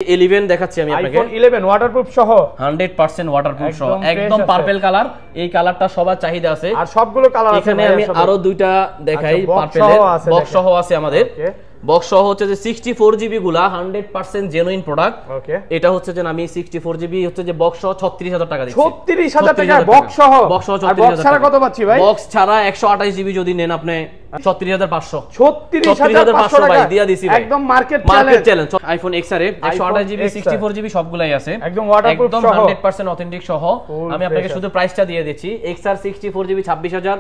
11 দেখাচ্ছি আমি আপনাকে। আইফোন 11 ওয়াটারপ্রুফ সহ 100% ওয়াটারপ্রুফ সহ একদম পার্পল কালার। এই কালারটা সবার চাহিদা আছে আর সবগুলো কালার আছে। এখানে আমি আরো দুইটা দেখাই পার্পলের, বক্স সহ আছে আমাদের। বক্স সহ হচ্ছে যে 64 জিবি গুলা 100% জেনুইন প্রোডাক্ট। ওকে, এটা হচ্ছে যে আমি 64 জিবি হচ্ছে যে বক্স সহ 36000 টাকা দিচ্ছি। 36000 টাকা বক্স সহ। বক্স সহ 36000 বক্স ছাড়া কত পাচ্ছি ভাই? বক্স ছাড়া 128 জিবি যদি নেন আপনি 36500। 36500 ভাই দিয়া দিছি ভাই, একদম মার্কেট চ্যালেঞ্জ। আইফোন XR এ 128 জিবি 64 জিবি সবগুলাই আছে, একদম ওয়াটারপ্রুফ সহ 100% অথেন্টিক সহ। আমি আপনাকে শুধু প্রাইসটা দিয়ে দিচ্ছি। XR 64 জিবি 26000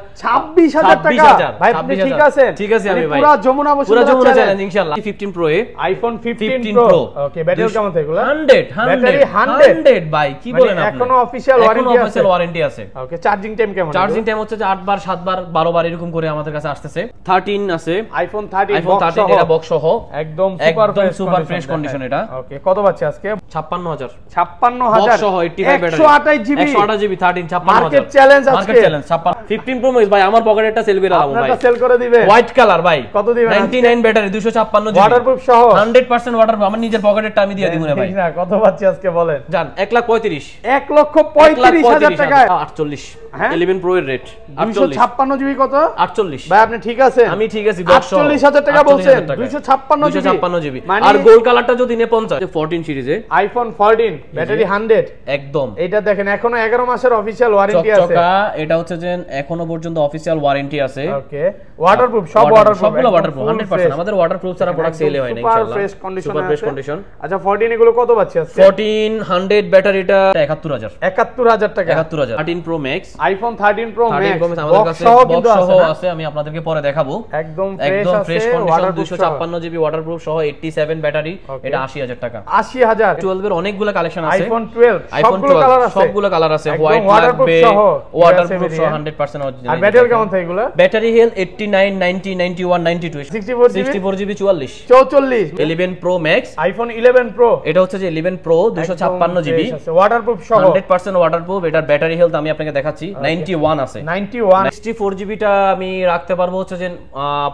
টাকা। ভাই আপনি ঠিক আছেন? ঠিক আছে আমি ভাই পুরো যমুনা বসুন্ধরা চ্যালেঞ্জ ইনশাআল্লাহ। 15 প্রো এ আইফোন 15 প্রো। ওকে, ব্যাটারি কেমন থাকে এগুলো? 100 ভাই কি বলেন আপনি? এখনো অফিশিয়াল ওয়ারেন্টি আছে। ওকে, চার্জিং টাইম কেমন? চার্জিং টাইম হচ্ছে যে 8 বার 7 বার 12 বার এরকম করে আমাদের কাছে আসতেছে। 13 আছে, আইফোন 13 এটা বক্স সহ একদম সুপার ফ্রেশ কন্ডিশন। এটা ওকে, কত পাচ্ছি আজকে? 56000 56000 বক্স সহ 85 ব্যাটারি 128 জিবি 13 56000 মার্কেট চ্যালেঞ্জ আজকে। মার্কেট চ্যালেঞ্জ 15 প্রো ম্যাক্স ভাই আমার পকেটেরটা সেল করে দাও ভাই। আপনারা সেল করে দিবেন হোয়াইট কালার ভাই। কত দিবেন? 99 ব্যাটারি 256 জিবি ওয়াটারপ্রুফ সহ 100% ওয়াটারপ্রুফ। আমার নিজের পকেটেরটা আমি দিয়ে দিব না ভাই। না, কত পাচ্ছি আজকে বলেন? জান 135 1,35,000 টাকা। 48 11 প্রো এর রেট 256 জিবি কত? 48 ভাই আপনি ঠিক আছেন? আমি ঠিক আছি। বক্স 48000 টাকা বলছেন। 256 জিবি। আর গোল্ড কালারটা যদি নে 50 14 সিরিজে আইফোন 14 ব্যাটারি 100 একদম। এটা দেখেন এখনো 11 মাসের অফিশিয়াল ওয়ারেন্টি আছে। চকচকা, এটা হচ্ছে যে এখনো পর্যন্ত অফিশিয়াল ওয়ারেন্টি আছে। ওকে, ওয়াটারপ্রুফ সব ওয়াটারপ্রুফ সবগুলো ওয়াটারপ্রুফ 100%। আমাদের ওয়াটারপ্রুফ ছাড়া প্রোডাক্ট সেল হয় না ইনশাআল্লাহ। Super fresh condition. আচ্ছা 14 এগুলো কত পাচ্ছি আজকে? 14 100 ব্যাটারিটা 71000 টাকা। 71000 13 pro max iPhone 13 pro max আমাদের কাছে বক্স সহ আছে। আমি আপনাদেরকে পরে দেখাবো। একদম ফ্রেশ কন্ডিশন 256 জিবি ওয়াটারপ্রুফ সহ 87 ব্যাটারি। এটা 80000 টাকা। 80000 12 এর অনেকগুলো কালেকশন আছে। আইফোন 12 সবগুলো কালার আছে। সবগুলো কালার আছে, হোয়াইট লাগবে ওয়াটারপ্রুফ সহ 100% অরিজিনাল। আর ব্যাটারি কেমন থাকে এগুলো? Battery health 89 90 91 92 64 GB 44 11 pro max iPhone 11 pro. এটা হচ্ছে যে 11 প্রো 256 জিবি ওয়াটারপ্রুফ সহ 100% ওয়াটারপ্রুফ। এটার ব্যাটারি হেলথ আমি আপনাকে দেখাচ্ছি 91 আছে। 64 জিবিটা আমি রাখতে পারবো হচ্ছে যে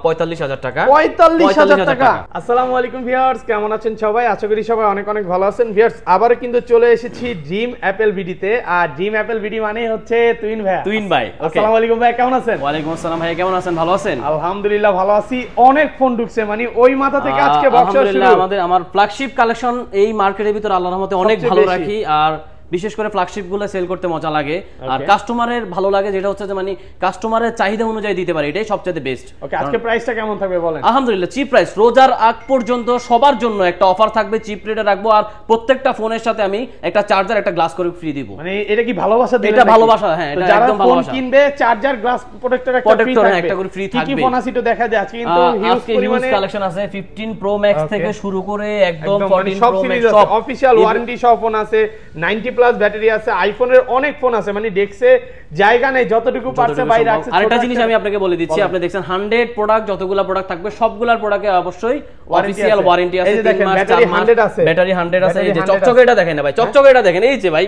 45000 টাকা। 45000 টাকা। আসসালামু আলাইকুম ভিউয়ার্স, কেমন আছেন সবাই? আশা করি সবাই অনেক অনেক ভালো আছেন। ভিউয়ার্স আবার কিন্তু চলে এসেছি ড্রিম অ্যাপেল ভিডিতে। আর ড্রিম অ্যাপেল ভিডি মানে হচ্ছে তুইন ভাই। আসসালামু আলাইকুম ভাই, কেমন আছেন? ওয়ালাইকুম আসসালাম ভাই, কেমন আছেন? ভালো আছেন? আলহামদুলিল্লাহ ভালো আছি। অনেক ফোন ঢুকছে, মানে ওই মাথা থেকে আজকে বক্স শুরু। আমার ফ্ল্যাগশিপ কালেকশন এই মার্কেটের ভিতর আল্লাহর রহমতে অনেক ভালো রাখি। আর বিশেষ করে ফ্ল্যাগশিপ গুলো সেল করতে মজা লাগে। আর কাস্টমারের ভালো লাগে যেটা হচ্ছে যে মানে কাস্টমারের চাহিদা অনুযায়ী দিতে পারে, এটাই সবচেয়ে বেস্ট। ওকে, আজকে প্রাইসটা কেমন থাকবে বলেন? আলহামদুলিল্লাহ চিপ প্রাইস। রোজার আগ পর্যন্ত সবার জন্য একটা অফার থাকবে, চিপ রেটে রাখবো। আর প্রত্যেকটা ফোনের সাথে আমি একটা চার্জার একটা গ্লাস করে ফ্রি দিব। মানে এটা কি ভালোবাসা দিবেন? এটা ভালোবাসা, হ্যাঁ এটা একদম ভালোবাসা। ফোন কিনবে চার্জার গ্লাস প্রোটেক্টর একটা করে ফ্রি থাকবে। কি ফোন আছে তো দেখা যায় আজকে কিন্তু হিউজ পরিমাণে কালেকশন আছে। 15 প্রো ম্যাক্স থেকে শুরু করে একদম 14 সব প্রো সিরিজ ম্যাক্স আছে, অফিশিয়াল ওয়ারেন্টি সব ফোন আছে, 90 প্লাস ব্যাটারি আছে। আইফোনের অনেক ফোন আছে, মানে ডেস্কে জায়গা নেই, যতটুকু পারছে বাইরে রাখছে। আরেকটা জিনিস আমি আপনাকে বলে দিচ্ছি, আপনি দেখছেন 100 প্রোডাক্ট যতগুলা প্রোডাক্ট থাকবে সবগুলার প্রোডাক্টে অবশ্যই অফিশিয়াল ওয়ারেন্টি আছে। 3 মাস 4 মাস ব্যাটারি 100 আছে। এই যে চকচকেটা দেখেন না ভাই, চকচকেটা দেখেন, এই যে ভাই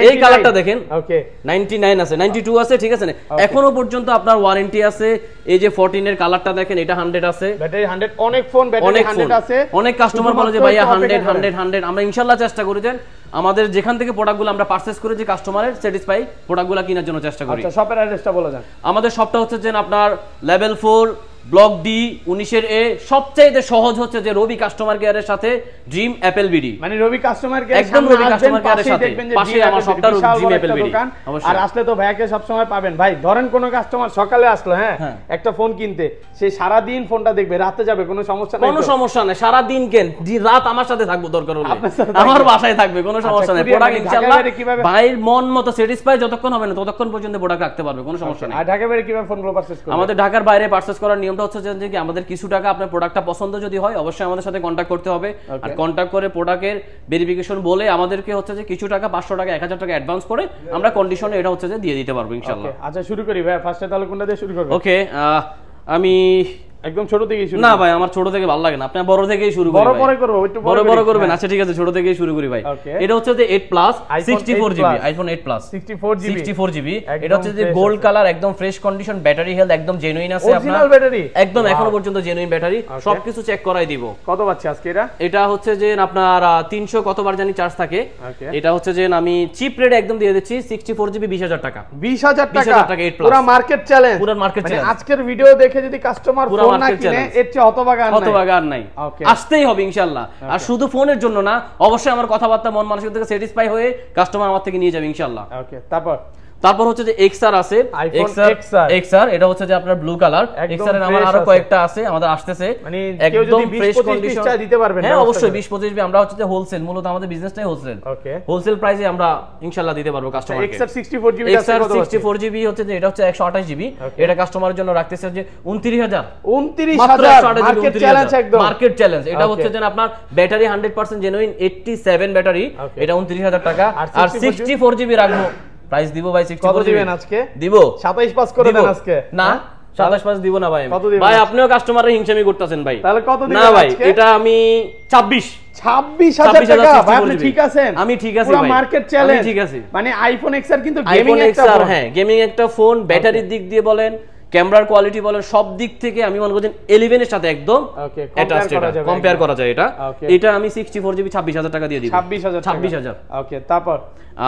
এই কালারটা দেখেন। ওকে 99 আছে, 92 আছে, ঠিক আছে না? এখনো পর্যন্ত আপনার ওয়ারেন্টি আছে। এই যে 14 এর কালারটা দেখেন, এটা 100 আছে, ব্যাটারি 100। অনেক ফোন ব্যাটারি 100 আছে। অনেক কাস্টমার বলে যে ভাইয়া 100 আমরা ইনশাআল্লাহ চেষ্টা করি যে আমাদের যেখান থেকে প্রোডাক্টগুলো আমরা পারচেজ করে যে কাস্টমারের স্যাটিসফাই প্রোডাক্টগুলো কেনার জন্য চেষ্টা করি। আচ্ছা শপের অ্যাড্রেসটা বলে দেন। আমাদের শপটা হচ্ছে যে আপনার লেভেল 4 ব্লক ডি 19 এর এ। সবচেয়ে সহজ হচ্ছে যে রবি কাস্টমার কেয়ারের সাথে ড্রিম অ্যাপেল বিডি, মানে রবি কাস্টমার কেয়ার একদম রবি কাস্টমার কেয়ারের সাথে পাশে আমার শপটা ড্রিম অ্যাপেল বিডি। আর আসলে তো ভাইয়াকে সব সময় পাবেন। ভাই ধরেন কোন কাস্টমার সকালে আসলো, হ্যাঁ একটা ফোন কিনতে, সে সারা দিন ফোনটা দেখবে, রাতে যাবে, কোনো সমস্যা নাই? কোনো সমস্যা নাই, সারা দিন কেন রাত আমার সাথে থাকবো, দরকার হলে আমার বাসায় থাকবে, কোনো সমস্যা নাই। প্রোডাক্ট ইনশাআল্লাহ ভাইয়ের মন মতো স্যাটিসফাই যতক্ষণ হবে না ততক্ষণ পর্যন্ত প্রোডাক্ট রাখতে পারবে, কোনো সমস্যা নাই। আর ঢাকার বাইরে কিভাবে ফোনগুলো পারচেজ করবে? আমাদের ঢাকার বাইরে পারচেজ করার নিয়মটা হচ্ছে যে কি আমাদের কিছু টাকা আপনার প্রোডাক্টটা পছন্দ যদি হয় অবশ্যই আমাদের সাথে কন্টাক্ট করতে হবে। আর কন্টাক্ট করে প্রোডাক্টের ভেরিফিকেশন বলে আমাদেরকে হচ্ছে যে কিছু টাকা 500 টাকা 1000 টাকা অ্যাডভান্স করে আমরা কন্ডিশনে এটা হচ্ছে যে দিয়ে দিতে পারবো ইনশাআল্লাহ। আচ্ছা শুরু করি ভাই, ফার্স্টে তাহলে কোনটা দিয়ে শুরু করব? ওকে, আমি একদম ছোট থেকেই শুরু? না ভাই, আমার ছোট থেকে ভালো লাগে না, আপনি বড় থেকেই শুরু করি। বড় বড় করব, একটু বড় করবেন। আচ্ছা ঠিক আছে, ছোট থেকেই শুরু করি ভাই। এটা হচ্ছে যে 8 plus 64GB, iPhone 8 plus 64GB। এটা হচ্ছে যে গোল্ড কালার, একদম ফ্রেশ কন্ডিশন, ব্যাটারি হেলথ একদম জেনুইন আছে আপনার, অরিজিনাল ব্যাটারি একদম এখনো পর্যন্ত জেনুইন ব্যাটারি, সবকিছু চেক করাই দিব। কত পাচ্ছি আজকে এটা? এটা হচ্ছে যে আপনার 300 কতবার জানি চার্জ থাকে। এটা হচ্ছে যে আমি চিপ রেট একদম দিয়ে দিচ্ছি 64GB 20000 টাকা। 20000 টাকা পুরো মার্কেট চ্যালেঞ্জ, পুরো মার্কেট চ্যালেঞ্জ। আজকের ভিডিও দেখে যদি কাস্টমার ফোন না কিনে এর চেয়ে হতভাগা আর নাই। আসতেই হবে ইনশাআল্লাহ। আর শুধু ফোনের জন্য না, অবশ্যই আমার কথাবার্তা মন মানসিক থেকে স্যাটিসফাই হয়ে কাস্টমার আমার থেকে নিয়ে যাবে ইনশাআল্লাহ। ওকে, তারপর হচ্ছে যে XR আছে, XR এটা হচ্ছে যে আপনার ব্লু কালার। XR এর আমার আরো কয়েকটা আছে, আমাদের আসতেছে, মানে একদম ফ্রেশ কন্ডিশন দিতে পারবেন? হ্যাঁ অবশ্যই 20-25 আমরা হচ্ছে যে হোলসেল, মূলত আমাদের বিজনেসটাই হোলসেল। ওকে, হোলসেল প্রাইসে আমরা ইনশাআল্লাহ দিতে পারবো কাস্টমারকে। XR 64GB XR 64GB হচ্ছে যে এটা হচ্ছে 128GB। এটা কাস্টমারের জন্য রাখতেছে যে 29000 মার্কেট চ্যালেঞ্জ, একদম মার্কেট চ্যালেঞ্জ। এটা হচ্ছে যে আপনার ব্যাটারি 100% জেনুইন 87 ব্যাটারি, এটা 29000 টাকা। আর 64GB রাখবো, প্রাইস দিব ভাই 64। কত দিবেন আজকে? দিব 27 পাস করে দেন আজকে। না 27 পাস দিব না ভাই। ভাই আপনিও কাস্টমারের হিংসামি করতেছেন ভাই। তাহলে কত দিবেন? না ভাই, এটা আমি 26000 টাকা। ভাই আপনি ঠিক আছেন? আমি ঠিক আছি পুরো ভাই, মার্কেট চ্যালেঞ্জ। আমি ঠিক আছি। মানে আইফোন XR কিন্তু গেমিং একটা ফোন। হ্যাঁ গেমিং একটা ফোন, ব্যাটারির দিক দিয়ে বলেন, ক্যামেরার কোয়ালিটি বলেন, সব দিক থেকে আমি মনে করছি 11 এর সাথে একদম কম্পেয়ার করা যায়। এটা আমি 64GB 26000 টাকা দিয়ে দিব। 26000। ওকে, তারপর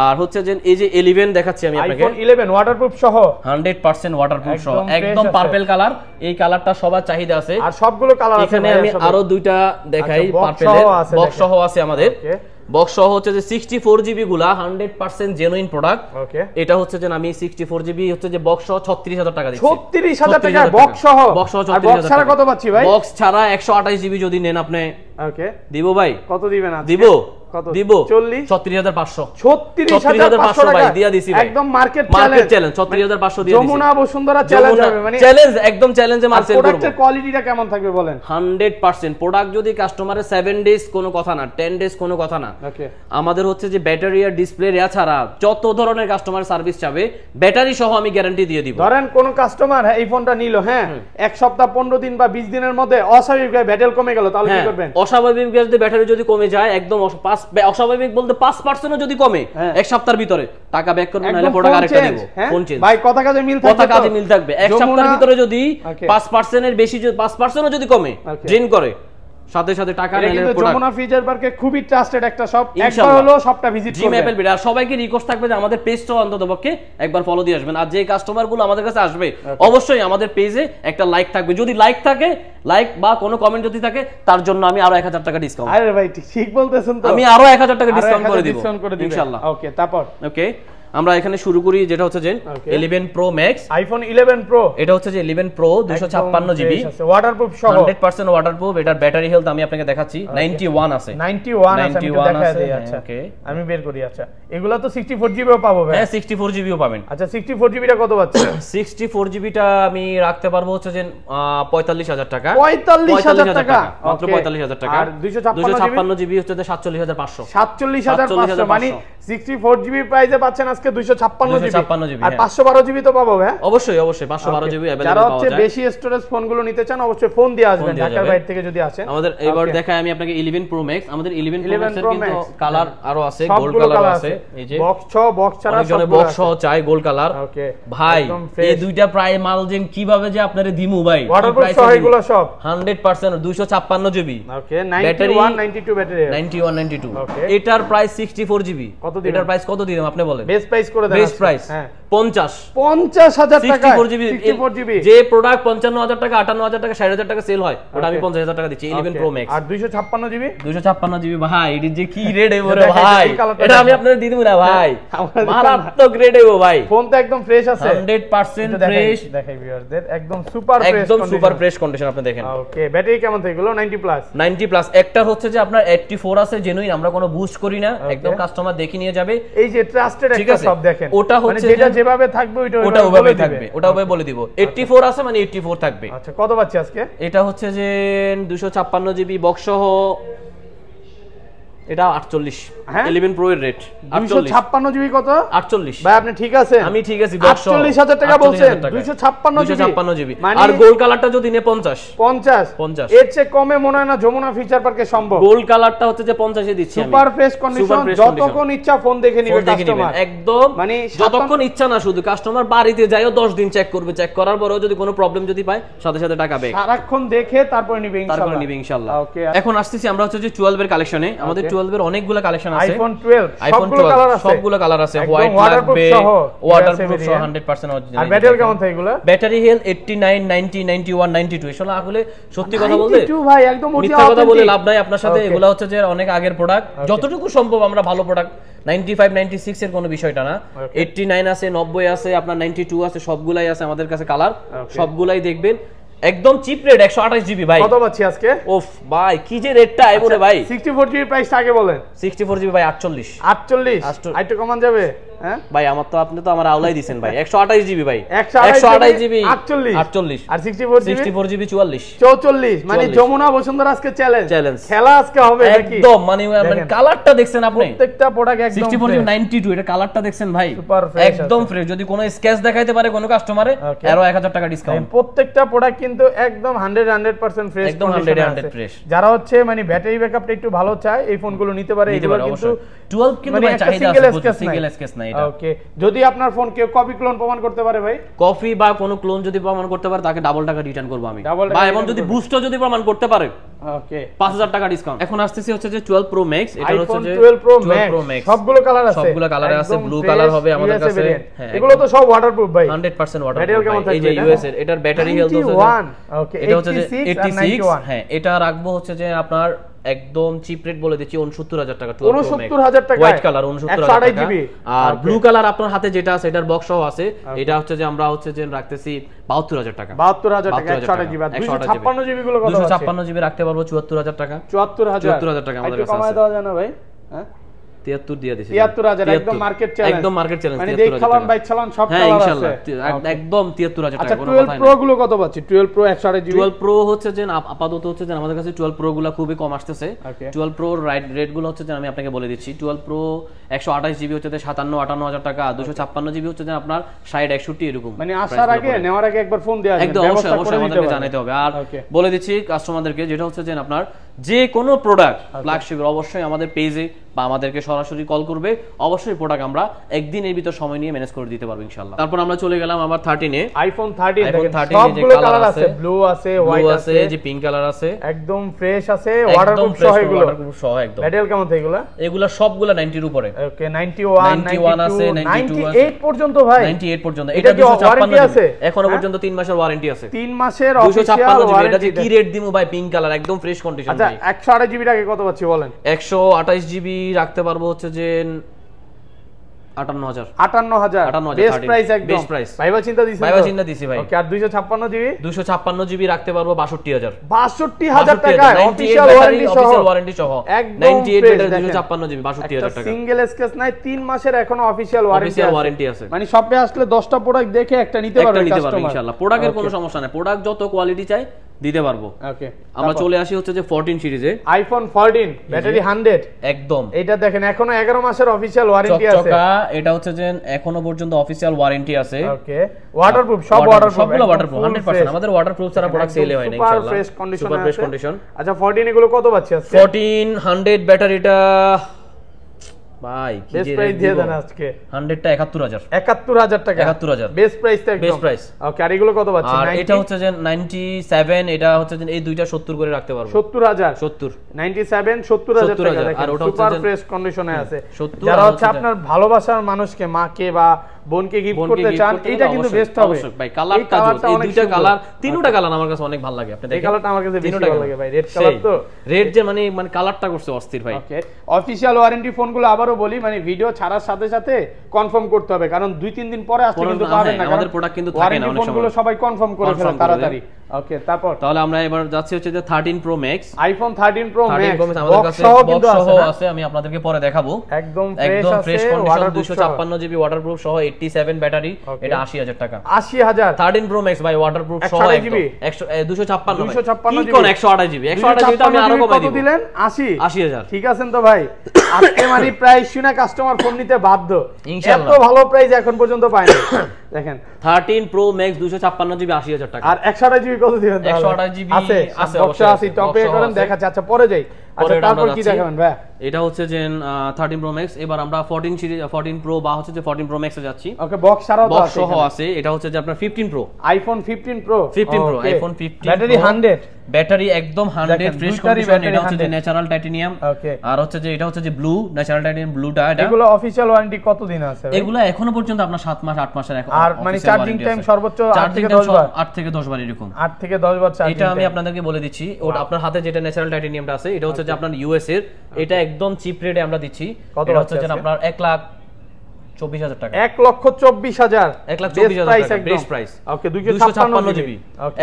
আর হচ্ছে যে এই যে 11 দেখাচ্ছি আমি আপনাকে, আইফোন 11 ওয়াটারপ্রুফ সহ, 100% ওয়াটারপ্রুফ সহ, একদম পার্পল কালার। এই কালারটা সবার চাহিদা আছে, আর সবগুলো কালার আছে। এখানে আমি আরো দুইটা দেখাই, পার্পলের বক্স সহ আছে আমাদের। বক্স সহ হচ্ছে যে 64GB গুলা 100% জেনুইন প্রোডাক্ট। ওকে, এটা হচ্ছে যে আমি 64GB হচ্ছে যে বক্স সহ 36000 টাকা দিচ্ছি। 36000 টাকা বক্স সহ? বক্স সহ 36000 টাকা। বক্স ছাড়া কত পাচ্ছি ভাই? বক্স ছাড়া 128GB যদি নেন আপনি। ওকে, দিব ভাই। কত দিবেন আজকে? দিব দিব 36500 ভাই দিয়া দিছি ভাই, একদম মার্কেট চ্যালেঞ্জ 36500 দিয়ে দিছি। যমুনা বসুন্ধরা চ্যালেঞ্জ হবে, মানে চ্যালেঞ্জ, একদম চ্যালেঞ্জে মাল সেল করব। প্রোডাক্টের কোয়ালিটিটা কেমন থাকবে বলেন? 100% প্রোডাক্ট যদি কাস্টমারের 7 ডেজ কোনো কথা না, 10 ডেজ কোনো কথা না। ওকে, আমাদের হচ্ছে যে ব্যাটারি আর ডিসপ্লে ছাড়া যত ধরনের কাস্টমার সার্ভিস চাবে ব্যাটারি সহ আমি গ্যারান্টি দিয়ে দিব। ধরেন কোন কাস্টমার এই ফোনটা নিল, হ্যাঁ, এক সপ্তাহ 15 দিন বা 20 দিনের মধ্যে অস্বাভাবিক ব্যাটারি কমে গেল, তাহলে কি করবেন? অস্বাভাবিক ব্যাটারি যদি কমে যায়, একদম অস্বাভাবিক বলতে 5% যদি কমে এক সপ্তাহের ভিতরে, টাকা ব্যাক করব, নালে প্রোডাক্ট আরেকটা দেব। ফোন চেঞ্জ ভাই, কথা কাজে মিল থাকবে, কথা কাজে মিল থাকবে। এক সপ্তাহের ভিতরে যদি 5% এর বেশি, 5% যদি কমে, ড্রেন করে, সাথে সাথে টাকা নালে প্রোডাক্ট। যমুনা ফিচার পার্কে খুবই ট্রাস্টেড একটা শপ, একবার হলো সবটা ভিজিট করবেন। Gym Apple video. আর সবাইকে রিকোয়েস্ট থাকবে যে আমাদের পেজটা অন্ততপক্ষে একবার ফলো দিয়ে আসবেন। আর যে কাস্টমারগুলো আমাদের কাছে আসবে, অবশ্যই আমাদের পেজে একটা লাইক থাকবে, যদি লাইক থাকে, লাইক বা কোনো কমেন্ট যদি থাকে, তার জন্য আমি আরো 1000 টাকা ডিসকাউন্ট। আরে ভাই ঠিক বলতেছেন তো, আমি আরো 1000 টাকা ডিসকাউন্ট করে দিব ইনশাআল্লাহ। ওকে, তারপর ওকে, আমরা এখানে শুরু করি, যেটা হচ্ছে যে 11 Pro Max, আইফোন 11 Pro। এটা হচ্ছে যে 11 Pro 256GB, ওয়াটারপ্রুফ সহ, 100% ওয়াটারপ্রুফ। এটার ব্যাটারি হেলথ আমি আপনাকে দেখাচ্ছি 91 আছে। 91 আছে, আমি দেখাই দেই। আচ্ছা, ওকে, আমি বের করি। আচ্ছা, এগুলা তো 64GB ও পাবো ভাই? হ্যাঁ 64GB ও পাবেন। আচ্ছা, 64GB টা কত পাচ্ছেন? 64GB টা আমি রাখতে পারবো হচ্ছে যে 45000 টাকা। 45000 টাকা, মাত্র 45000 টাকা। আর 256GB হচ্ছে যে 47500। 47500 মানে 64GB প্রাইসে পাচ্ছেন আজকে 256GB। আর 512GB তো পাবো ভাই? অবশ্যই 512GB अवेलेबल যারা হচ্ছে বেশি স্টোরেজ ফোনগুলো নিতে চান, অবশ্যই ফোন দিয়ে আসবেন ঢাকার বাইরে থেকে যদি আসেন। আমাদের এবার দেখাই আমি আপনাকে 11 Pro Max। আমাদের 11 Pro Max এর কিন্তু কালার আরো আছে, গোল্ড কালার আছে। এই যে বক্স ছাড়া সব বক্স সহ চাই গোল্ড কালার। ওকে ভাই, এই দুইটা প্রায় মাল যে কিভাবে যে আপনারে দিমু ভাই, ওয়াটারপ্রুফ সহ এগুলো সব 100% 256GB। ওকে, 91 92 ব্যাটারি, 91 92। এটার প্রাইস 64GB। এটার প্রাইস কত দিলাম আপনি বলেন? বেস্ট প্রাইস করে দেন। বেস্ট প্রাইস 50000 টাকা। 64GB যে প্রোডাক্ট 55000 টাকা, 58000 টাকা, 60000 টাকা সেল হয়, ওটা আমি 50000 টাকা দিচ্ছি 11 Pro Max। আর 256GB ভাই, এটা যে কি রেট এবারে ভাই, এটা আমি আপনাদের দিয়ে দেব না ভাই, মারাত্মক রেট এগো ভাই। ফোন তো একদম ফ্রেশ আছে, 100% ফ্রেশ। দেখাই ভিউয়ারদের, একদম সুপার ফ্রেশ, একদম সুপার ফ্রেশ কন্ডিশন আপনি দেখেন। ওকে, ব্যাটারি কেমন থাকে এগুলো? 90 প্লাস। একটা হচ্ছে যে আপনার 84 আছে জেনুইন, আমরা কোনো বুস্ট করি না, একদম কাস্টমার দেখে নিয়ে যাবে। এই যে ট্রাস্টেড একটা সব দেখেন, ওটা হচ্ছে যেটা যেভাবে থাকবে ওটা ওভাবেই থাকবে, ওটা ওভাবে বলে দিব। 84 আছে মানে 84 থাকবে। আচ্ছা, কত পাচ্ছি আজকে? এটা হচ্ছে যে 256GB বক্স সহ এটা 48 11 প্রো এর রেট 256 জিবি কত 48 ভাই আপনি ঠিক আছেন আমি ঠিক আছি 48000 টাকা বলছেন 256 জিবি আর গোল্ড কালারটা যদি নে 50 এর চেয়ে কমে মনে হয় না যমুনা ফিচার পার্কে সম্ভব গোল্ড কালারটা হচ্ছে যে 50 এ দিচ্ছি আমি সুপার ফ্রেশ কন্ডিশন যতক্ষণ ইচ্ছা ফোন দেখে নিবে কাস্টমার একদম মানে যতক্ষণ ইচ্ছা না শুধু কাস্টমার বাড়িতে যায়ও 10 দিন চেক করবে চেক করার পরেও যদি কোনো প্রবলেম যদি পায় সাথে সাথে টাকা ব্যাক সারাক্ষণ দেখে তারপরে নিবে ইনশাআল্লাহ ওকে এখন আসতেছি আমরা হচ্ছে যে 12 এর কালেকশনে আমাদের 12 এর অনেকগুলো কালেকশন আছে আইফোন 12 সবগুলো কালার আছে হোয়াইট লাগবে ওয়াটারপ্রুফ 100% অরিজিনাল আর ব্যাটারি কেমন থাকে এগুলো ব্যাটারি হেলথ 89 90 91 92 আসলে আসলে সত্যি কথা বলতে 92 ভাই একদম মিথ্যা কথা বলে লাভ নাই আপনার সাথে এগুলা হচ্ছে যে অনেক আগের প্রোডাক্ট যতটুকু সম্ভব আমরা ভালো প্রোডাক্ট 95 96 এর কোনো বিষয়টা না 89 আছে 90 আছে আপনার 92 আছে সবগুলাই আছে আমাদের কাছে কালার সবগুলাই দেখবেন একদম চিপ রেট 128 জিবি ভাই কত পাচ্ছি আজকে ওফ ভাই কি যে রেটটা আইবো রে ভাই 64 জিবি প্রাইসটা আগে বলেন 64 জিবি ভাই 48 আইটো কমান যাবে হ্যাঁ ভাই আমার তো আপনি তো আমার আউলাই দিবেন ভাই 128 জিবি ভাই 128 জিবি 48 আর 64 জিবি 44 44 মানে যমুনা বসুন্ধরা আজকে চ্যালেঞ্জ খেলা আজকে হবে নাকি একদম মানে কালারটা দেখছেন আপনি প্রত্যেকটা প্রোডাক্ট একদম 64 জিবি 92 এটা কালারটা দেখছেন ভাই একদম ফ্রেশ যদি কোনো স্কেচ দেখাইতে পারে কোনো কাস্টমারে আরো 1000 টাকা ডিসকাউন্ট প্রত্যেকটা প্রোডাক্ট কিন্তু একদম 100% ফ্রেশ একদম 100 ফ্রেশ যারা হচ্ছে মানে ব্যাটারি ব্যাকআপটা একটু ভালো চায় এই ফোনগুলো নিতে পারে এগুলো কিন্তু 12 কিন্তু ভাই চাহিদা আছে সিঙ্গেল স্কেচ নাই এটা ওকে যদি আপনার ফোন কেউ কপি ক্লোন প্রমাণ করতে পারে ভাই কপি বা কোনো ক্লোন যদি প্রমাণ করতে পারে তাকে ডাবল টাকা রিটার্ন করব আমি বা এবং যদি বুস্টও যদি প্রমাণ করতে পারে ওকে 5000 টাকা ডিসকাউন্ট এখন আসতেছে হচ্ছে যে 12 প্রো ম্যাক্স এটা হচ্ছে যে 12 প্রো ম্যাক্স সবগুলো কালার আছে সবগুলো কালারে আছে ব্লু কালার হবে আমাদের কাছে হ্যাঁ এগুলো তো সব ওয়াটারপ্রুফ ভাই 100% ওয়াটারপ্রুফ এই যে ইউএস এর এটার ব্যাটারি হেলথ হচ্ছে ওকে এটা হচ্ছে যে 86 হ্যাঁ এটা রাখবো হচ্ছে যে আপনার একদম চিপ রেট বলে দিচ্ছি 69000 টাকা 69000 টাকা হোয়াইট কালার 69000 টাকা আর ব্লু কালার আপনার হাতে যেটা আছে এটার বক্স সহ আছে এটা হচ্ছে যে আমরা হচ্ছে যে রাখতেছি 72000 টাকা 72000 টাকা 128 জিবি 256 জিবি গুলো কত আছে 256 জিবি রাখতে পারবো 74000 টাকা 74000 টাকা আমাদের কাছে কমায় দেওয়া যায় না ভাই হ্যাঁ 73 দিয়ে দিছি 73000 একদম মার্কেট চ্যালেঞ্জ একদম মার্কেট চ্যালেঞ্জ মানে দেখ চালান বাইক চালান সব কালার আছে একদম 73000 টাকা কোনো কথা নাই 12 প্রো গুলো কত পাচ্ছি 12 প্রো 128 জিবি 12 প্রো হচ্ছে যে আপাতত হচ্ছে যে আমাদের কাছে 12 প্রো গুলো খুবই কম আসতেছে 12 প্রো রেট গুলো হচ্ছে যে আমি আপনাকে বলে দিচ্ছি 12 প্রো 128 জিবি হচ্ছে যে 57000 টাকা 256 জিবি হচ্ছে যে আপনার 60 61 এরকম মানে আসার আগে নেওয়ার আগে একবার ফোন দেয়া একদম অবশ্যই আমাদেরকে জানাতে হবে আর বলে দিচ্ছি কাস্টমারদেরকে যেটা হচ্ছে যে আপনার যে কোনো প্রোডাক্ট ফ্ল্যাগশিপের অবশ্যই আমাদের পেজে বা আমাদেরকে সরাসরি কল করবে অবশ্যই প্রোডাক্ট আমরা একদিনের ভিতর সময় নিয়ে ম্যানেজ করে দিতে পারবো ইনশাআল্লাহ তারপর আমরা চলে গেলাম আবার 13 এ আইফোন 13 সবগুলো কালার আছে ব্লু আছে হোয়াইট আছে যে পিঙ্ক কালার আছে একদম ফ্রেশ আছে ওয়াটারপ্রুফ সহ এগুলো ওয়াটারপ্রুফ সহ একদম ব্যাটারি কেমন থাকে এগুলো এগুলো সবগুলো 90 এর উপরে ওকে 91 আছে 98 পর্যন্ত ভাই 98 পর্যন্ত এটা 256 আছে এখনো পর্যন্ত 3 মাসের ওয়ারেন্টি আছে 3 মাসের অফিশিয়াল ওয়ারেন্টি এটা যে কি রেট দিমু ভাই পিঙ্ক কালার একদম ফ্রেশ কন্ডিশন ভাই আচ্ছা 128 জিবি টাকা কত পাচ্ছি বলেন 128 জিবি রাখতে পারবো হচ্ছে যে 58000 বেস্ট প্রাইস একদম বেস্ট প্রাইস ভাইবা চিন্তা দিছি ভাই ওকে আর 256 জিবি রাখতে পারবো 62000 টাকা অফিশিয়াল ওয়ারেন্টি সহ 98 ব্যাটারি 256 জিবি 62000 টাকা সিঙ্গেল স্কেচ নাই 3 মাসের এখনো অফিশিয়াল ওয়ারেন্টি আছে মানে শপে আসলে 10টা প্রোডাক্ট দেখে একটা নিতে পারবে কাস্টমার ইনশাআল্লাহ প্রোডাক্টের কোনো সমস্যা নাই প্রোডাক্ট যত কোয়ালিটি চাই দিতে পারবো ওকে আমরা চলে আসি হচ্ছে যে 14 সিরিজে আইফোন 14 ব্যাটারি 100 একদম এটা দেখেন এখনো 11 মাসের অফিশিয়াল ওয়ারেন্টি আছে এটা হচ্ছে যে এখনো পর্যন্ত অফিশিয়াল ওয়ারেন্টি আছে ওকে ওয়াটারপ্রুফ সব ওয়াটারপ্রুফ সবগুলো ওয়াটারপ্রুফ 100% আমাদের ওয়াটারপ্রুফ ছাড়া প্রোডাক্ট সেল হয় না ইনশাআল্লাহ সুপার ফ্রেশ কন্ডিশন আচ্ছা 14 এগুলো কত পাচ্ছি আজকে 14 100 ব্যাটারিটা ভাই কি বেস্ট প্রাইস দিয়ে দেন আজকে 100 টা 71000 টাকা 71000 বেস্ট প্রাইস তো একদম বেস্ট প্রাইস ওকে আর এগুলো কত পাচ্ছি আর এটা হচ্ছে যে 97 এটা হচ্ছে যে এই দুইটা 70 করে রাখতে পারবো 70 97 70000 টাকা দেখেন আর ওটা সুপার ফ্রেশ কন্ডিশনে আছে যারা হচ্ছে আপনার ভালোবাসার মানুষকে মাকে বা বোনকে গিফট করতে চান এটা কিন্তু বেস্ট হবে ভাই কালারটা এই দুইটা কালার তিনটা কালার আমার কাছে অনেক ভালো লাগে আপনি দেখেন এই কালারটা আমার কাছে বেশি ভালো লাগে ভাই রেড কালার তো রেড যে মানে কালারটা করছে অস্থির ভাই ওকে অফিশিয়াল ওয়ারেন্টি ফোনগুলো আবারো বলি মানে ভিডিও ছাড়ার সাথে সাথে কনফার্ম করতে হবে কারণ 2-3 দিন পরে আসলে কিন্তু পাবেন না আমাদের প্রোডাক্ট কিন্তু থাকে না অনেক সময় ফোনগুলো সবাই কনফার্ম করে ফেলে তাড়াতাড়ি ওকে তারপর তাহলে আমরা এবার যাচ্ছি হচ্ছে যে 13 Pro Max iPhone 13 Pro Max আমাদের কাছে বক্স সহ আছে, আমি আপনাদেরকে পরে দেখাবো। একদম ফ্রেশ কন্ডিশন 256 জিবি ওয়াটারপ্রুফ সহ 87 ব্যাটারি, এটা 80000 টাকা। 80000 13 Pro Max ভাই ওয়াটারপ্রুফ সহ একদম 256 কি কোন 128 জিবি 128 জিবি তো আমি আরো কমাই দিব। দিলেন 80000 ঠিক আছেন তো ভাই? আজকে মানে প্রাইস শুনে কাস্টমার ফোন নিতে বাধ্য, ইনশাআল্লাহ। এত ভালো প্রাইস এখন পর্যন্ত পায়নি। দেখেন 13 Pro Max 256 জিবি 80000 টাকা। আর 128 জিবি কত দিবেন? 128 জিবি আছে অবশ্যই আছে, টপে করেন দেখাচ্ছি। আচ্ছা পরে যাই। আচ্ছা তারপর কি দেখাবেন ভাই? এটা হচ্ছে যে 13 Pro Max। এবার আমরা 14 সিরিজ 14 Pro বা হচ্ছে যে 14 Pro Max এ যাচ্ছি। ওকে বক্স ছাড়াও তো আছে, সহ আছে। এটা হচ্ছে যে আপনার 15 Pro iPhone 15 Pro iPhone 15 battery 100 battery একদম 100 ফ্রেশ কন্ডিশন। এটা হচ্ছে যে ন্যাচারাল টাইটানিয়াম। ওকে আর হচ্ছে যে এটা হচ্ছে যে ব্লু ন্যাচারাল টাইটানিয়াম ব্লুটা। এটা এগুলো অফিশিয়াল ওয়ারেন্টি কত দিন আছে? এগুলো এখনো পর্যন্ত আপনার 7 মাস 8 মাসের এখন। আর মানে চার্জিং টাইম সর্বোচ্চ 8 থেকে 10 বার 8 থেকে 10 বার এরকম। 8 থেকে 10 বার চার্জিং। এটা আমি আপনাদেরকে বলে দিচ্ছি। ওটা আপনার হাতে যেটা ন্যাচারাল টাইটানিয়ামটা আছে এটা হচ্ছে যে আপনার ইউএস এর। এটা একদম চিপ রেটে আমরা দিচ্ছি। এটা হচ্ছে যে আপনার 1,24,000 টাকা। 1,24,000 1,24,000 টাকা বেস্ট প্রাইস। ওকে 256 জিবি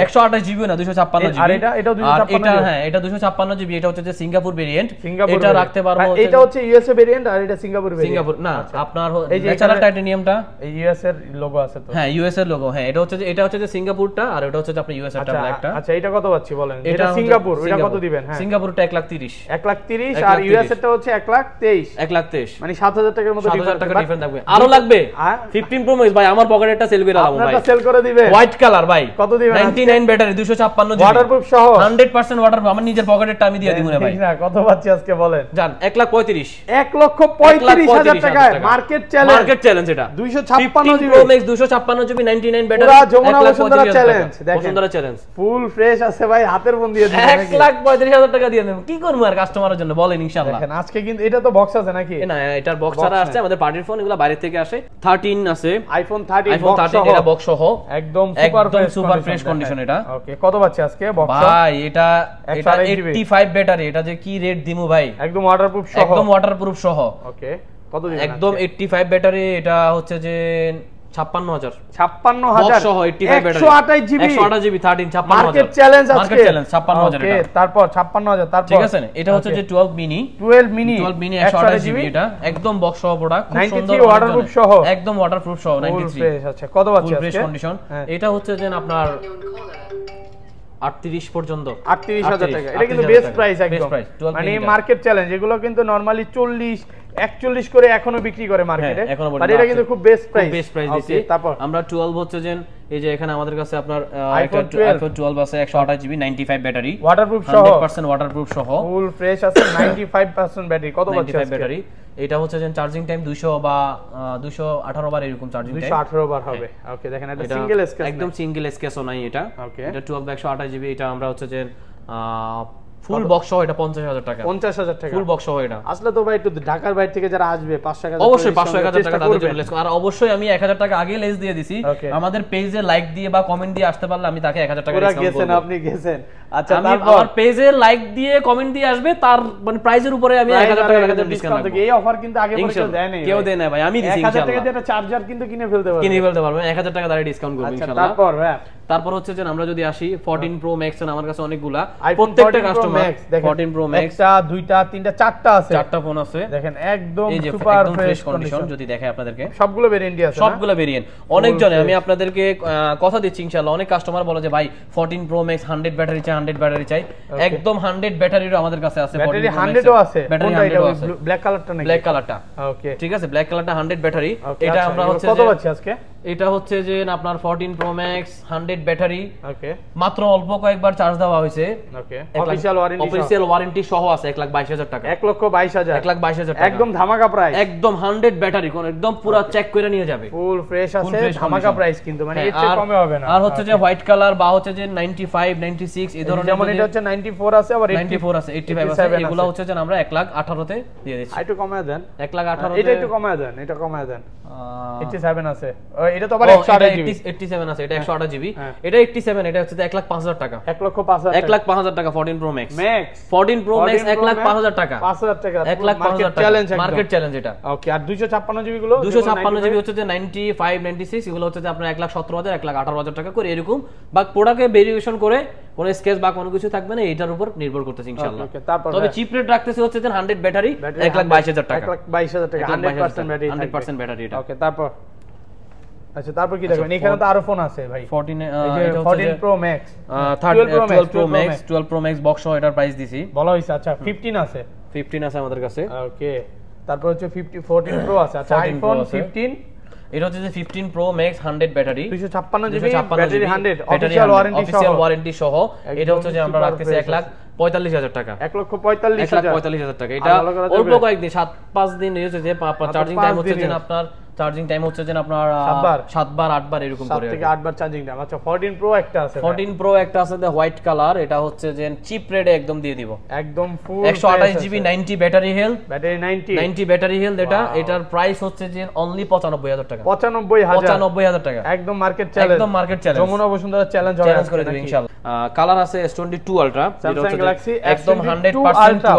128 জিবি না 256 জিবি। আর এটা 256 এটা হ্যাঁ এটা 256 জিবি। এটা হচ্ছে যে সিঙ্গাপুর ভেরিয়েন্ট। এটা রাখতে পারবো। এটা হচ্ছে ইউএসএ ভেরিয়েন্ট আর এটা সিঙ্গাপুর ভেরিয়েন্ট। সিঙ্গাপুর না আপনার ন্যাচারাল টাইটানিয়ামটা এই ইউএস এর লোগো আছে তো। হ্যাঁ ইউএস এর লোগো। হ্যাঁ এটা হচ্ছে যে সিঙ্গাপুরটা আর এটা হচ্ছে যে আপনার ইউএস এরটা ব্ল্যাকটা। আচ্ছা এটা কত পাচ্ছি বলেন? এটা সিঙ্গাপুর, এটা কত দিবেন? হ্যাঁ সিঙ্গাপুরটা 1,30,000 1,30,000 আর ইউএস এরটা হচ্ছে 1,23,000 মানে 7,000 টাকার মতো 7,000 টাকা ডিফারেন্স থাকবে। আরো লাগবে 15 Pro Max ভাই আমার পকেটেরটা সেল করে আলাম ভাই। আপনারটা সেল করে দিবেন হোয়াইট কালার ভাই। কত দিবেন? 99 ব্যাটারি 256 জিবি ওয়াটারপ্রুফ সহ 100% ওয়াটারপ্রুফ। আমার নিজের পকেটেরটা আমি দিয়ে দিব না ভাই। ঠিক না কত পাচ্ছি আজকে বলেন? জান 1,35,000 1,35,000 টাকায় মার্কেট চ্যালেঞ্জ এটা 256 GB Pro Max 256 GB 99 battery. পুরো যমুনা বসুন্ধরা চ্যালেঞ্জ। দেখেন বসুন্ধরা চ্যালেঞ্জ ফুল ফ্রেশ আছে ভাই, হাতের ফোন দিয়ে দিবেন। 1,35,000 টাকা দিয়ে দেব। কি করব আর কাস্টমারের জন্য বলেন ইনশাআল্লাহ। দেখেন আজকে কিন্তু এটা তো বক্স আছে নাকি? না এটার বক্স ছাড়া আসছে, আমাদের পার্টির ফোন এগুলো বাইরে থেকে আসে। 13 আছে iPhone 13 এটা বক্স সহ একদম সুপার ফ্রেশ কন্ডিশন। এটা ওকে কত পাচ্ছি আজকে বক্স? ভাই এটা 85 ব্যাটারি। এটা যে কি রেট দিমু ভাই? একদম ওয়াটারপ্রুফ সহ। একদম ওয়াটারপ্রুফ সহ। ওকে কত দিবেন? একদম 85 ব্যাটারি। এটা হচ্ছে যে 56,000 সহ 85 ব্যাটারি 128 জিবি 13 56,000 মার্কেট চ্যালেঞ্জ আজকে। মার্কেট চ্যালেঞ্জ 56,000 ওকে তারপর 56,000 তারপর ঠিক আছে। এটা হচ্ছে যে 12 মিনি 128 জিবি। এটা একদম বক্স সহ প্রোডাক্ট, খুব সুন্দর ওয়াটারপ্রুফ সহ, একদম ওয়াটারপ্রুফ সহ 93। আচ্ছা কত পাচ্ছি আজকে? Fresh condition. এটা হচ্ছে যে আপনার 38 পর্যন্ত 38,000 টাকা। এটা কিন্তু বেস্ট প্রাইস একদম। মানে মার্কেট চ্যালেঞ্জ এগুলো কিন্তু নরমালি 40 41 করে এখনো বিক্রি করে মার্কেটে। আর এটা কিন্তু খুব বেস্ট প্রাইস দিছি। তারপর আমরা 12 হচ্ছে যে এই যে এখানে আমাদের কাছে আপনার iPhone 12 আছে 128 জিবি 95 ব্যাটারি ওয়াটারপ্রুফ সহ 100% ওয়াটারপ্রুফ সহ ফুল ফ্রেশ আছে 95% ব্যাটারি। কত পাচ্ছি আজকে? ব্যাটারি এটা হচ্ছে যে চার্জিং টাইম 200 বা 218 বার এরকম চার্জিং টাইম 218 বার হবে। ওকে দেখেন এটা সিঙ্গেল স্কেচ একদম সিঙ্গেল স্কেচও নাই এটা। এটা 12 128 জিবি। এটা আমরা হচ্ছে যে ফুল বক্স সহ এটা 50,000 টাকা। 50,000 টাকা ফুল বক্স সহ এটা। আসলে তো ভাই একটু ঢাকার বাইরে থেকে যারা আসবে 5 টাকা অবশ্যই 500-1000 টাকা তাদের জন্য লেস। আর অবশ্যই আমি 1000 টাকা আগে লেস দিয়ে দিছি। আমাদের পেজে লাইক দিয়ে বা কমেন্ট দিয়ে আসতে পারলে আমি তাকে 1000 টাকা ডিসকাউন্ট করব। আপনি গেছেন। আচ্ছা আমি আমার পেজে লাইক দিয়ে কমেন্ট দিয়ে আসবে তার মানে প্রাইজের উপরে আমি 1000 টাকা ডিসকাউন্ট করব। এই অফার কিন্তু আগে পরে কেউ দেয় না। কেউ দেয় না ভাই, আমি দিছি ইনশাআল্লাহ। 1000 টাকা দিয়ে একটা চার্জার কিন্তু কিনে ফেলতে পারবেন। 1000 টাকা দাঁড়িয়ে ডিসকাউন্ট করব ইনশাআল্লাহ। তারপর হচ্ছে যে আমরা যদি আসি 14 Pro Max এর আমার কাছে অনেকগুলা প্রত্যেকটা কাস্টমার 14 Pro Max একটা দুইটা তিনটা চারটা আছে, চারটা ফোন আছে। দেখেন একদম সুপার ফ্রেশ কন্ডিশন। যদি দেখাই আপনাদেরকে সবগুলো ভেরিয়েন্টই আছে, সবগুলো ভেরিয়েন্ট। অনেকজনে আমি আপনাদেরকে কথা দিচ্ছি ইনশাআল্লাহ, অনেক কাস্টমার বলে যে ভাই 14 Pro Max 100 ব্যাটারি চাই, 100 ব্যাটারি চাই। একদম 100 ব্যাটারিরও আমাদের কাছে আছে। ব্যাটারি 100 ও আছে। ব্যাটারি 100 ও আছে। ব্ল্যাক কালারটা নাকি? ব্ল্যাক কালারটা ওকে ঠিক আছে। ব্ল্যাক কালারটা 100 ব্যাটারি। এটা আমরা হচ্ছে কত পাচ্ছি আজকে? এটা হচ্ছে যে আপনার 14 Pro Max 100 ব্যাটারি। ওকে মাত্র অল্প কয়েকবার চার্জ দেওয়া হয়েছে। ওকে অফিশিয়াল ওয়ারেন্টি সহ আছে 1,22,000 টাকা। 1,22,000 1,22,000 টাকা একদম ধামাকা প্রাইস। একদম 100 ব্যাটারি কোন একদম পুরো চেক করে নিয়ে যাবে। ফুল ফ্রেশ আছে, ধামাকা প্রাইস কিন্তু মানে এর চেয়ে কমে হবে না। আর হচ্ছে যে হোয়াইট কালার বা হচ্ছে যে 95 96 এই ধরনের, যেমন এটা হচ্ছে 94 আছে আবার 94 আছে 85 আছে। এগুলো হচ্ছে যে আমরা 1,18,000 তে দিয়ে দিচ্ছি। একটু কমায় দেন। 1,18,000 এটা একটু কমায় দেন, এটা কমায় দেন। 87 আছে। এটা তো আবার 87 আছে, এটা 128 জিবি, এটা 87, এটা হচ্ছে 1,05,000 টাকা। 1,05,000 টাকা 14 Pro Max 14 Pro Max 1,05,000 টাকা, 5,000 টাকা 1,05,000 চ্যালেঞ্জ, মার্কেট চ্যালেঞ্জ এটা। ওকে, আর 256 জিবি গুলো 256 জিবি হচ্ছে যে 95 96, এগুলো হচ্ছে যে আপনার 1,17,000 1,18,000 টাকা করে এরকম, বা প্রোডাক্টে ভেরিয়েশন করে কোনো স্কেচ বা কোনো কিছু থাকবে না, এটার উপর নির্ভর করতেছে ইনশাআল্লাহ। তবে চিপ রেট রাখতেছে হচ্ছে যে 100 ব্যাটারি 1,22,000 টাকা, 1,22,000 টাকা 100% ব্যাটারি, 100% ব্যাটারি এটা। ওকে, তারপর আচ্ছা, তারপর কি দেখবেন? এখানে তো আরো ফোন আছে ভাই, 14 Pro Max 12 Pro Max box সহ এটার প্রাইস দিছি, বলা হইছে। আচ্ছা, 15 আছে, 15 আছে আমাদের কাছে। ওকে, তারপর হচ্ছে 14 Pro আছে। আচ্ছা, আইফোন 15, এটা হচ্ছে যে 15 Pro Max 100 battery 256 GB battery 100 official warranty সহ। এটা হচ্ছে যে আমরা রাখতেছি 1,45,000 টাকা, 1,45,000 টাকা। এটা অল্প কয়েকদিন 7-5 দিন হচ্ছে যে চার্জিং টাইম হচ্ছে যে আপনার 7 বার 8 বার এরকম করে, 7 থেকে 8 বার চার্জিং টাইম। আচ্ছা, 14 Pro একটা আছে, 14 Pro একটা আছে হোয়াইট কালার, এটা হচ্ছে যে চিপ রেটে একদম দিয়ে দিব, একদম full 128 GB 90 battery health, battery 90 battery health. এটার প্রাইস হচ্ছে যে অনলি 95,000 টাকা, 95,000 টাকা, একদম মার্কেট চ্যালেঞ্জ, একদম market challenge, Jamuna Bashundhara challenge করে দেব ইনশাআল্লাহ। কালার আছে S22 আলট্রা, এটা হচ্ছে গ্যালাক্সি একদম 100% 2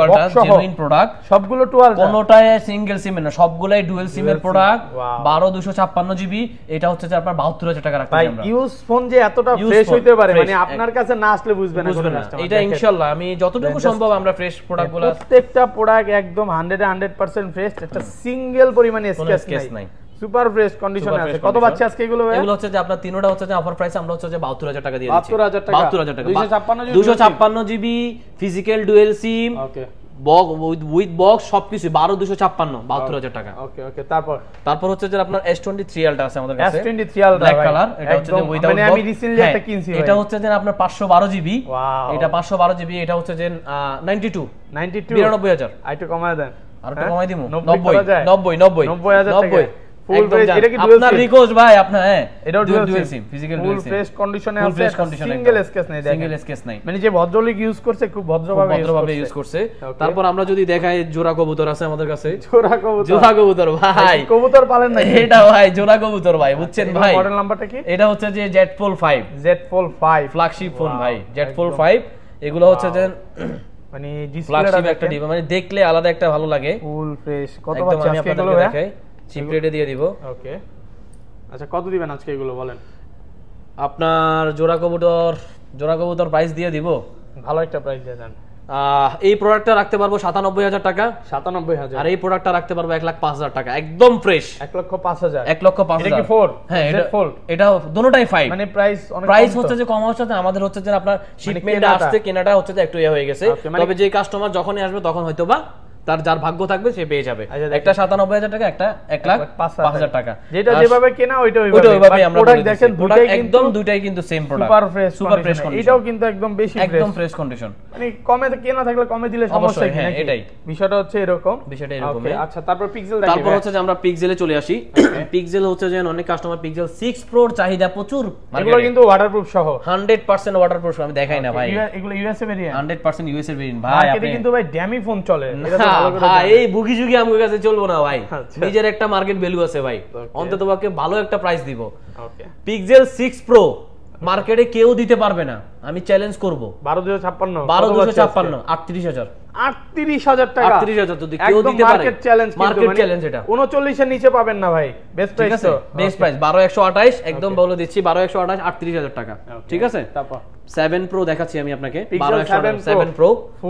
আলট্রা জেনুইন প্রোডাক্ট, সবগুলো 2 আলট্রা, কোনটাই সিঙ্গেল সিম না, সবগুলাই ডুয়াল সিমের প্রোডাক্ট। 12/256 জিবি, এটা হচ্ছে যে আপনার 72,000 টাকা রাখছি আমরা। ইউজ ফোন যে এতটা ফ্রেশ হইতে পারে, মানে আপনার কাছে না আসলে বুঝবেন না কাস্টমার। এটা ইনশাআল্লাহ আমি যতটুকু সম্ভব আমরা ফ্রেশ প্রোডাক্টগুলো, প্রত্যেকটা প্রোডাক্ট একদম 100% ফ্রেশ, একটা সিঙ্গেল পরিমাণে স্কেচ নাই, সুপার ফ্রেশ কন্ডিশনে আছে। কত বাচ্চা আজকে এগুলো? এগুলো হচ্ছে যে আপনার তিনটা হচ্ছে যে অফার প্রাইস আমরা হচ্ছে যে 72,000 টাকা দিয়ে দিচ্ছি, 72,000 টাকা 256 GB physical dual SIM, okay, with box সবকিছু 12,256 72,000 টাকা। ওকে ওকে, তারপর হচ্ছে যে আপনার S23 আলট্রা আছে আমাদের কাছে, S23 আলট্রা ব্ল্যাক কালার, এটা হচ্ছে যে উইথআউট, মানে আমি রিসেন্টলি একটা কিনছি ভাই, এটা হচ্ছে যে আপনার 512 জিবি, এটা 512 জিবি, এটা হচ্ছে যে 92 99000। আইটো কমায় দেন, আর একটু কমাই দিমু 90,000 ফুল ফ্রেশ। এটা কি আপনার রিকোয়েস্ট ভাই, আপনার এটাও dual SIM physical dual SIM, full fresh কন্ডিশনে আছে, সিঙ্গেল স্কেচ নাই, সিঙ্গেল স্কেচ নাই, মানে যে ভদ্রলোক ইউজ করছে খুব ভদ্রভাবে ইউজ করছে। তারপর আমরা যদি দেখাই জোড়া কবুতর আছে আমাদের কাছে, জোড়া কবুতর ভাই, কবুতর পালেন না এটা ভাই জোড়া কবুতর ভাই, বুঝছেন ভাই? মডেল নাম্বারটা কি? এটা হচ্ছে যে Z Fold 5 ফ্ল্যাগশিপ ফোন ভাই, Z Fold 5। এগুলো হচ্ছে যে মানে ফ্ল্যাগশিপ একটা ডিভাইস, মানে দেখলে আলাদা একটা ভালো লাগে, ফুল ফ্রেশ। কত বাচ্চা আজকে এগুলো দেখাই, চিপ রেটে দিয়ে দিব। ওকে, আচ্ছা, কত দিবেন আজকে এগুলো বলেন? আপনার জোড়া কবুতর প্রাইস দিয়ে দিব, ভালো একটা প্রাইস দিয়ে দেন। এই প্রোডাক্টটা রাখতে পারবো 97,000 টাকা, 97,000, আর এই প্রোডাক্টটা রাখতে পারবো 1,05,000 টাকা, একদম ফ্রেশ, 1,05,000। 1,05,000 এটা কি 4? হ্যাঁ, এটা দুটোটাই 5, মানে প্রাইস হচ্ছে যে কম হচ্ছে, আমাদের হচ্ছে যে আপনার শিপমেন্ট আসছে, কেনাটা হচ্ছে যে একটু হয়ে গেছে। তবে যে কাস্টমার যখনই আসবে তখন হয়তোবা তার যার ভাগ্য থাকবে সে পেয়ে যাবে, একটা 97,000 টাকা, একটা 1,05,000 টাকা, যেটা যেভাবে কেনা ওইটা ওইভাবেই আমরা প্রোডাক্ট দেখেন, দুটাই কিন্তু same product, super fresh condition. এটাও কিন্তু একদম বেশি একদম ফ্রেশ কন্ডিশন, মানে কমে কেনা থাকলে কমে দিলে সমস্যা কি? হ্যাঁ, এটাই বিষয়টা হচ্ছে এরকম। ওকে, আচ্ছা, তারপর পিক্সেল দেখি। তারপর হচ্ছে যে আমরা পিক্সেলে চলে আসি। পিক্সেল হচ্ছে যে অনেক কাস্টমার পিক্সেল 6 Pro চাহিদা প্রচুর, এগুলো কিন্তু ওয়াটারপ্রুফ সহ, 100% ওয়াটারপ্রুফ। আমি দেখাই না ভাই, এগুলো ইউএসএ ভেরিয়েন্ট, 100% ইউএসএ ভেরিয়েন্ট ভাই। আপনি কিন্তু ভাই ড্যামি ফোন চলে, এটা তো ভালো করে ভাই, এই বুগি যুগি আমার কাছে চলবো না ভাই, নিজের একটা মার্কেট ভ্যালু আছে ভাই, অন্ততপক্ষে ভালো একটা প্রাইস দিব। ওকে, পিক্সেল 6 Pro মার্কেটে কেউ দিতে পারবে না, আমি চ্যালেঞ্জ করব। 12,256 38,000 টাকা, 38,000 যদি কেউ দিতে পারে, মার্কেট চ্যালেঞ্জ এটা। 39 এর নিচে পাবেন না ভাই, বেস্ট প্রাইস তো, বেস্ট প্রাইস 12,128, একদম বলে দিচ্ছি 12,128, 38,000 টাকা, ঠিক আছে। তারপর 7 Pro দেখাচ্ছি আমি আপনাকে, 12,127 Pro,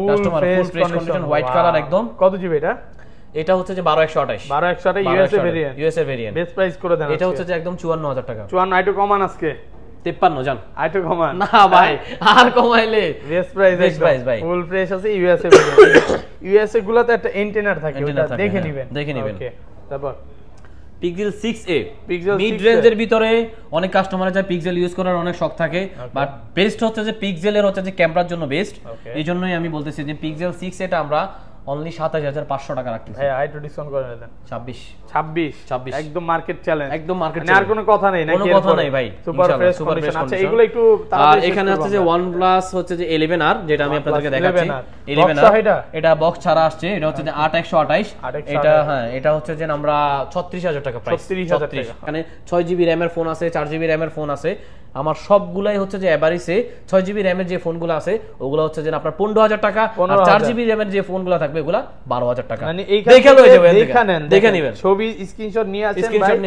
customer full fresh condition, white colour একদম। কত জিবি এটা? এটা হচ্ছে যে 12,128 ইউএসএ ভেরিয়েন্ট, বেস্ট প্রাইস করে দেন। এটা হচ্ছে যে একদম 54,000 টাকা। 54 আইটো কমান আজকে 53 জান, আইটো কমান না ভাই, আর কমাইলে বেস্ট প্রাইস ভাই, ফুল ফ্রেশ আছে ইউএসএ ভেরিয়েন্ট। ইউএসএ গুলোতে একটা এন্টেনার থাকে, ওটা দেখে নেবেন। ওকে, তারপর পিক্সেল 6a মিড রেঞ্জের ভিতরে অনেক কাস্টমার যায় পিক্সেল ইউজ করার অনেক শখ থাকে, বাট বেস্ট হচ্ছে যে পিক্সেলের হচ্ছে যে ক্যামেরার জন্য বেস্ট। এই জন্যই আমি বলতেছি যে পিক্সেল 6 এটা আমরা অনলি 27500 টাকা রাখতেছি ভাই একটু ডিসকাউন্ট করে দেন 26 একদম মার্কেট চ্যালেঞ্জ একদম মার্কেট আর কোনো কথা নেই নাকি কোনো কথা নাই ভাই সুপার ফ্রেশ কন্ডিশন আচ্ছা এগুলো একটু আর এখানে হচ্ছে যে OnePlus হচ্ছে যে 11R যেটা আমি আপনাদেরকে দেখাচ্ছি 11R এটা বক্স ছাড়া আসছে এটা হচ্ছে যে 8128 এটা হ্যাঁ এটা হচ্ছে যে আমরা 36000 টাকা প্রাইস 36000 টাকা এখানে 6GB RAM এর ফোন আছে 4GB RAM এর ফোন আছে আমার সবগুলাই হচ্ছে যে এভারেজে 6GB RAM এর যে ফোনগুলো আছে ওগুলো হচ্ছে যে আপনার 15000 টাকা আর 4GB RAM এর যে ফোনগুলো থাকবে ওগুলো 12000 টাকা মানে দেখে লয়ে যাবেন দেখে নেবেন ছবি স্ক্রিনশট নিয়ে আসেন ভাই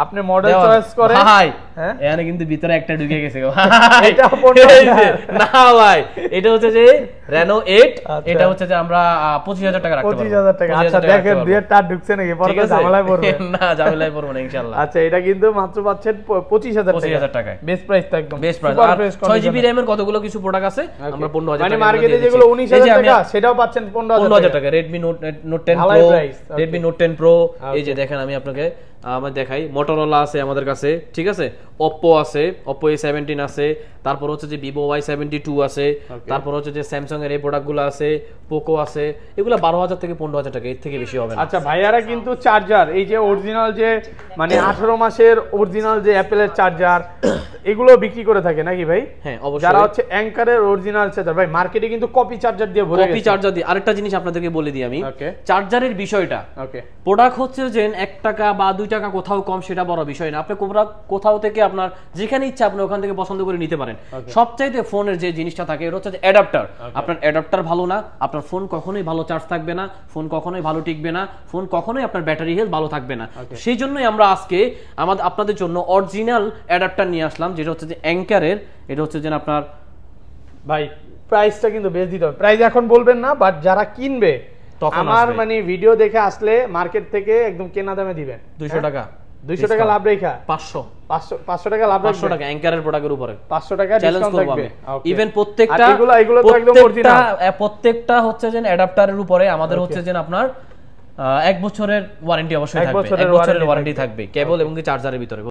আপনি মডেল চয়েস করেন ভাই হ্যাঁ এখানে কিন্তু ভিতরে একটা ঢুকে গেছে এটা না ভাই এটা হচ্ছে যে Reno 8 এটা হচ্ছে যে আমরা 25000 টাকা রাখতে পারবো 25000 টাকা আচ্ছা দেখেন দুই তার ঢুকছে নাকি পরে ঝামেলায় পড়বে না ঝামেলায় পড়ব না ইনশাআল্লাহ আচ্ছা এটা কিন্তু মাত্র পাচ্ছেন 25000 টাকা বেস্ট প্রাইস তো একদম বেস্ট প্রাইস আর 6GB RAM এর কতগুলো কিছু প্রোডাক্ট আছে আমরা 15000 টাকা মানে মার্কেটে যেগুলো 19000 টাকা সেটাও পাচ্ছেন 15000 টাকা Redmi Note 10 Pro Redmi Note 10 Pro এই যে দেখেন আমি আপনাকে আমরা দেখাই Motorola আছে আমাদের কাছে ঠিক আছে Oppo আছে Oppo A17 আছে তারপর হচ্ছে যে Vivo Y72 আছে তারপর হচ্ছে যে Samsung এর এই প্রোডাক্টগুলো আছে Poco আছে এগুলা 12000 থেকে 15000 টাকা এর থেকে বেশি হবে না আচ্ছা ভাইয়ারা কিন্তু চার্জার এই যে অরিজিনাল যে মানে 18 মাসের অরিজিনাল যে Apple এর চার্জার এগুলো বিক্রি করে থাকে নাকি ভাই হ্যাঁ অবশ্যই যারা হচ্ছে অ্যাঙ্কারের অরিজিনাল চার্জার ভাই মার্কেটে কিন্তু কপি চার্জার দিয়ে ভরে গেছে কপি চার্জার দিয়ে আরেকটা জিনিস আপনাদেরকে বলে দিই আমি চার্জারের বিষয়টা প্রোডাক্ট হচ্ছে যে 1 টাকা বা 2 টাকা কোথাও কম সেটা বড় বিষয় না আপনি কোথাও থেকে আপনার যেখানে ইচ্ছা আপনি ওখান থেকে পছন্দ করে নিতে পারেন সবচাইতে ফোনের যে জিনিসটা থাকে এটা হচ্ছে যে অ্যাডাপ্টার আপনার অ্যাডাপ্টার ভালো না আপনার ফোন কখনোই ভালো চার্জ থাকবে না ফোন কখনোই ভালো টিকবে না ফোন কখনোই আপনার ব্যাটারি হেলথ ভালো থাকবে না সেই জন্যই আমরা আজকে আপনাদের জন্য অরিজিনাল অ্যাডাপ্টার নিয়ে আসলাম যেটা হচ্ছে যে অ্যাঙ্কারের এটা হচ্ছে যে আপনার ভাই প্রাইসটা কিন্তু বেশ দিতে হবে প্রাইস এখন বলবেন না বাট যারা কিনবে আমার মানে ভিডিও দেখে আসলে মার্কেট থেকে একদম কেনা দামে দিবেন 200 টাকা 200 টাকা লাভ রেখা 500 টাকা লাভ 500 টাকা অ্যাঙ্কারের প্রোডাক্টের উপরে 500 টাকা ডিসকাউন্ট থাকবে ইভেন প্রত্যেকটা এগুলো তো একদম অরিজিনাল প্রত্যেকটা হচ্ছে যে অ্যাডাপ্টারের উপরে আমাদের হচ্ছে যে আপনার 1 বছরের ওয়ারেন্টি অবশ্যই থাকবে 1 বছরের ওয়ারেন্টি থাকবে কেবল এবং চার্জারের ভিতরে